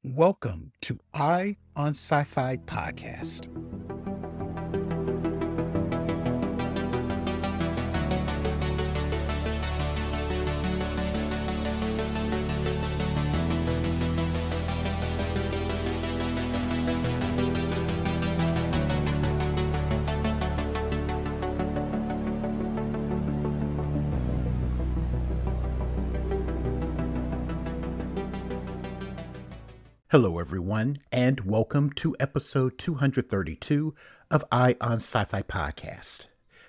Welcome to Eye on Sci-Fi podcast. Hello, everyone, and welcome to episode 232 of Eye on Sci-Fi podcast,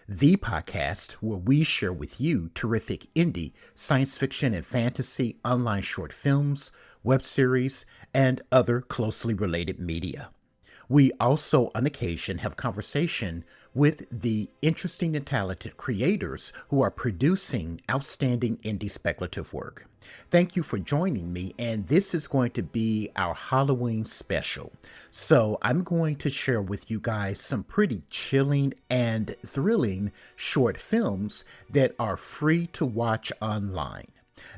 the podcast where we share with you terrific indie, science fiction, and fantasy online short films, web series, and other closely related media. We also, on occasion, have conversation with the interesting and talented creators who are producing outstanding indie speculative work. Thank you for joining me, and this is going to be our Halloween special. So I'm going to share with you guys some pretty chilling and thrilling short films that are free to watch online.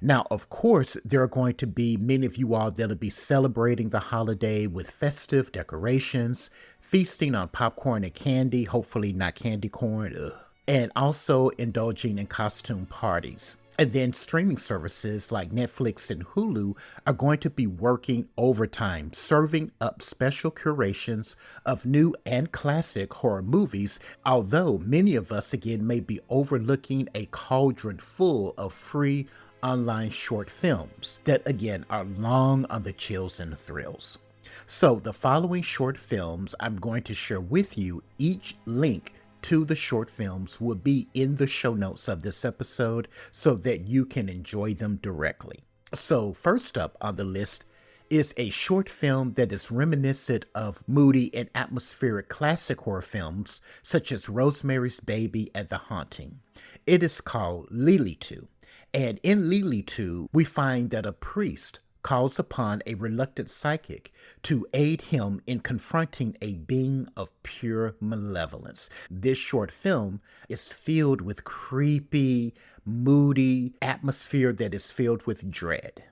Now, of course, there are going to be many of you all that'll be celebrating the holiday with festive decorations, feasting on popcorn and candy, hopefully not candy corn, and also indulging in costume parties. And then streaming services like Netflix and Hulu are going to be working overtime, serving up special curations of new and classic horror movies, although many of us, again, may be overlooking a cauldron full of free online short films that, again, are long on the chills and the thrills. So the following short films I'm going to share with you, each link to the short films will be in the show notes of this episode so that you can enjoy them directly. So first up on the list is a short film that is reminiscent of moody and atmospheric classic horror films such as Rosemary's Baby and The Haunting. It is called LILITU. And in LILITU, we find that a priest calls upon a reluctant psychic to aid him in confronting a being of pure malevolence. This short film is filled with creepy, moody atmosphere that is filled with dread.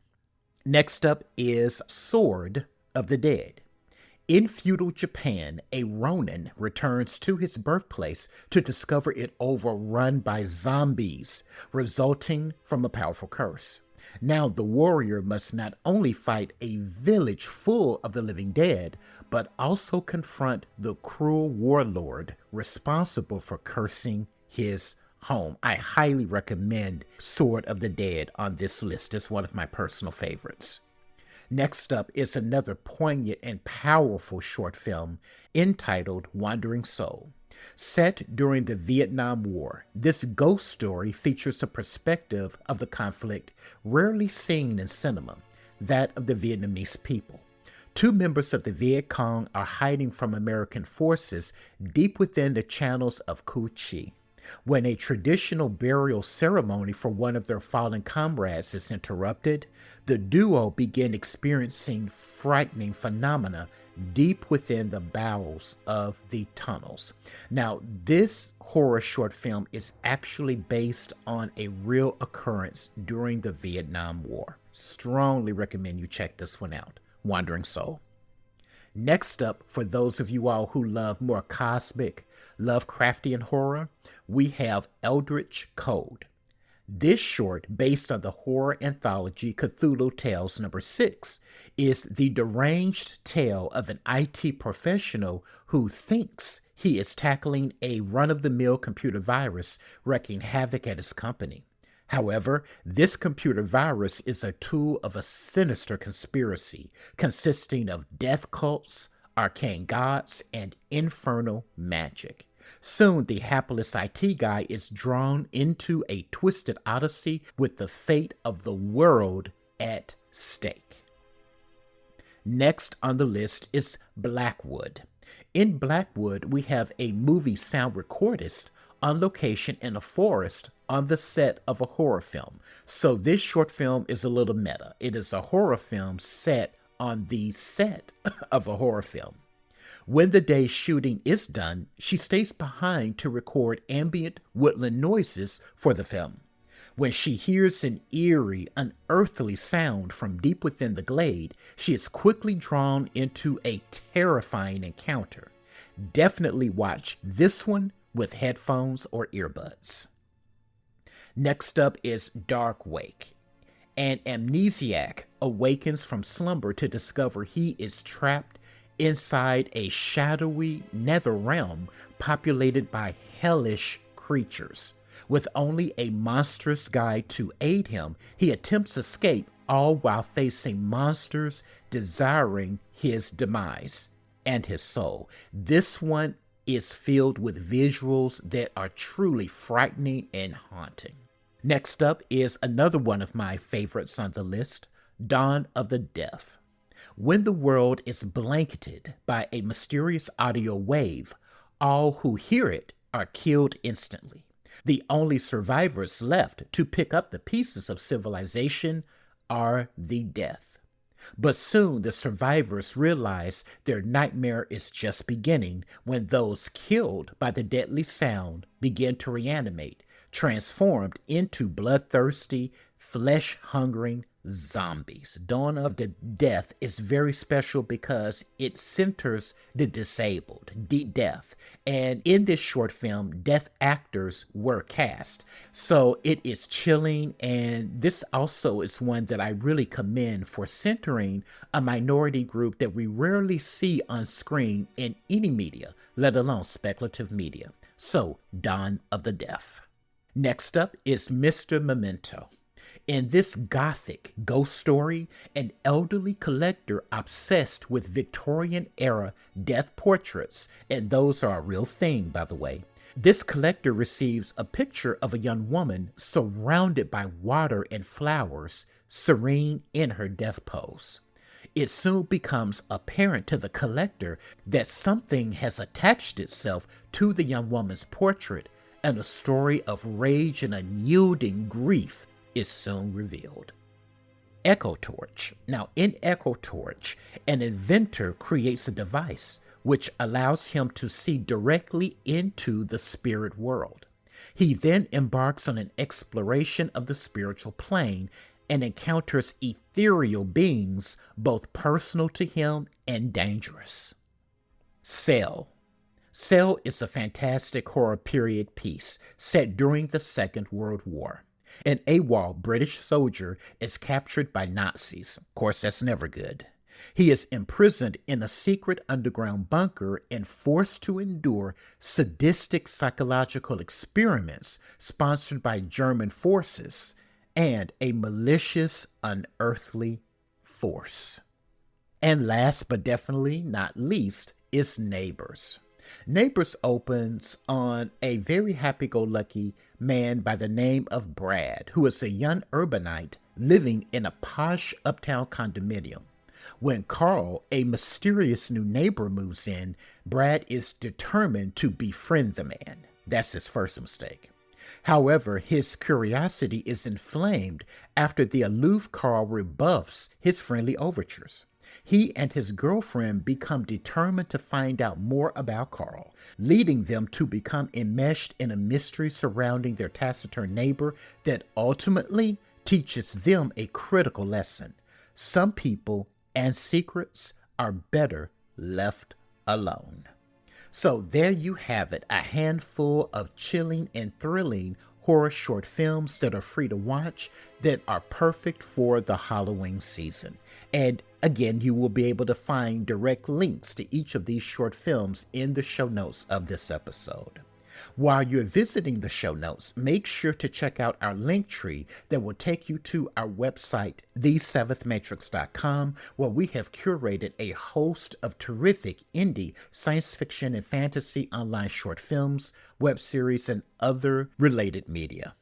Next up is Sword of the Dead. In feudal Japan, a Ronin returns to his birthplace to discover it overrun by zombies, resulting from a powerful curse. Now, the warrior must not only fight a village full of the living dead, but also confront the cruel warlord responsible for cursing his home. I highly recommend Sword of the Dead on this list. It's one of my personal favorites. Next up is another poignant and powerful short film entitled Wandering Soul. Set during the Vietnam War, this ghost story features a perspective of the conflict rarely seen in cinema, that of the Vietnamese people. Two members of the Viet Cong are hiding from American forces deep within the channels of Cu Chi. When a traditional burial ceremony for one of their fallen comrades is interrupted, the duo begin experiencing frightening phenomena deep within the bowels of the tunnels. Now, this horror short film is actually based on a real occurrence during the Vietnam War. Strongly recommend you check this one out, Wandering Soul. Next up, for those of you all who love more cosmic, Lovecraftian horror, we have Eldritch Code. This short, based on the horror anthology Cthulhu Tales No. 6, is the deranged tale of an IT professional who thinks he is tackling a run-of-the-mill computer virus wreaking havoc at his company. However, this computer virus is a tool of a sinister conspiracy consisting of death cults, arcane gods, and infernal magic. Soon, the hapless IT guy is drawn into a twisted odyssey with the fate of the world at stake. Next on the list is Blackwood. In Blackwood, we have a movie sound recordist on location in a forest on the set of a horror film. So this short film is a little meta. It is a horror film set on the set of a horror film. When the day's shooting is done, she stays behind to record ambient woodland noises for the film. When she hears an eerie, unearthly sound from deep within the glade, she is quickly drawn into a terrifying encounter. Definitely watch this one with headphones or earbuds. Next up is Dark Wake. An amnesiac awakens from slumber to discover he is trapped inside a shadowy Nether-Realm populated by hellish creatures. With only a monstrous guide to aid him, he attempts escape, all while facing monsters desiring his demise and his soul. This one is filled with visuals that are truly frightening and haunting. Next up is another one of my favorites on the list, Dawn of the Deaf. When the world is blanketed by a mysterious audio wave, all who hear it are killed instantly. The only survivors left to pick up the pieces of civilization are the deaf. But soon the survivors realize their nightmare is just beginning when those killed by the deadly sound begin to reanimate, transformed into bloodthirsty, flesh-hungering zombies. Dawn of the Deaf is very special because it centers the disabled, the deaf. And in this short film, deaf actors were cast. So it is chilling, and this also is one that I really commend for centering a minority group that we rarely see on screen in any media, let alone speculative media. So, Dawn of the Deaf. Next up is Mr. Memento. In this Gothic ghost story, an elderly collector obsessed with Victorian-era death portraits, and those are a real thing, by the way. This collector receives a picture of a young woman surrounded by water and flowers, serene in her death pose. It soon becomes apparent to the collector that something has attached itself to the young woman's portrait, and a story of rage and unyielding grief is soon revealed. Echo Torch. Now, in Echo Torch, an inventor creates a device which allows him to see directly into the spirit world. He then embarks on an exploration of the spiritual plane and encounters ethereal beings, both personal to him and dangerous. Cell. Cell is a fantastic horror period piece set during the Second World War. An AWOL British soldier is captured by Nazis. Of course, that's never good. He is imprisoned in a secret underground bunker and forced to endure sadistic psychological experiments sponsored by German forces and a malicious, unearthly force. And last but definitely not least is Neighbors. Neighbors opens on a very happy-go-lucky man by the name of Brad, who is a young urbanite living in a posh uptown condominium. When Carl, a mysterious new neighbor, moves in, Brad is determined to befriend the man. That's his first mistake. However, his curiosity is inflamed after the aloof Carl rebuffs his friendly overtures. He and his girlfriend become determined to find out more about Carl, leading them to become enmeshed in a mystery surrounding their taciturn neighbor that ultimately teaches them a critical lesson. Some people and secrets are better left alone. So there you have it, a handful of chilling and thrilling horror short films that are free to watch that are perfect for the Halloween season. And again, you will be able to find direct links to each of these short films in the show notes of this episode. While you're visiting the show notes, make sure to check out our link tree that will take you to our website, theseventhmatrix.com, where we have curated a host of terrific indie science fiction and fantasy online short films, web series, and other related media.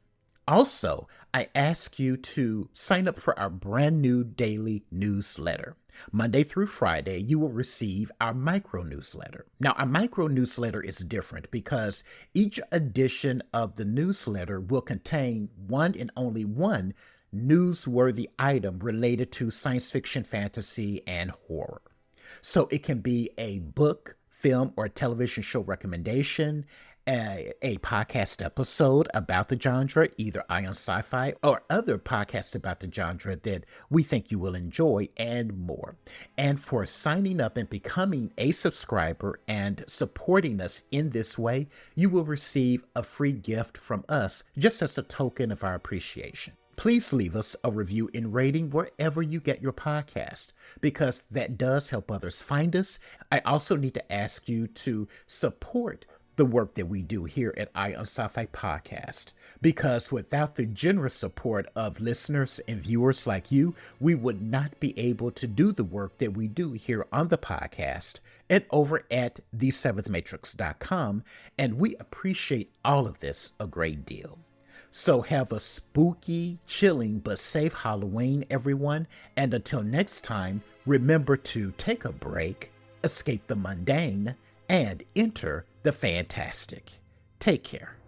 Also, I ask you to sign up for our brand new daily newsletter. Monday through Friday, you will receive our micro newsletter. Now, our micro newsletter is different because each edition of the newsletter will contain one and only one newsworthy item related to science fiction, fantasy, and horror. So it can be a book, film, or television show recommendation, a podcast episode about the genre, either Ion Sci-Fi or other podcasts about the genre that we think you will enjoy, and more. And for signing up and becoming a subscriber and supporting us in this way, you will receive a free gift from us just as a token of our appreciation. Please leave us a review and rating wherever you get your podcast, because that does help others find us. I also need to ask you to support the work that we do here at Ion Sci-Fi Podcast, because without the generous support of listeners and viewers like you, we would not be able to do the work that we do here on the podcast and over at the7thmatrix.com, and we appreciate all of this a great deal. So have a spooky, chilling, but safe Halloween, everyone. And until next time, remember to take a break, escape the mundane, and enter the fantastic. Take care.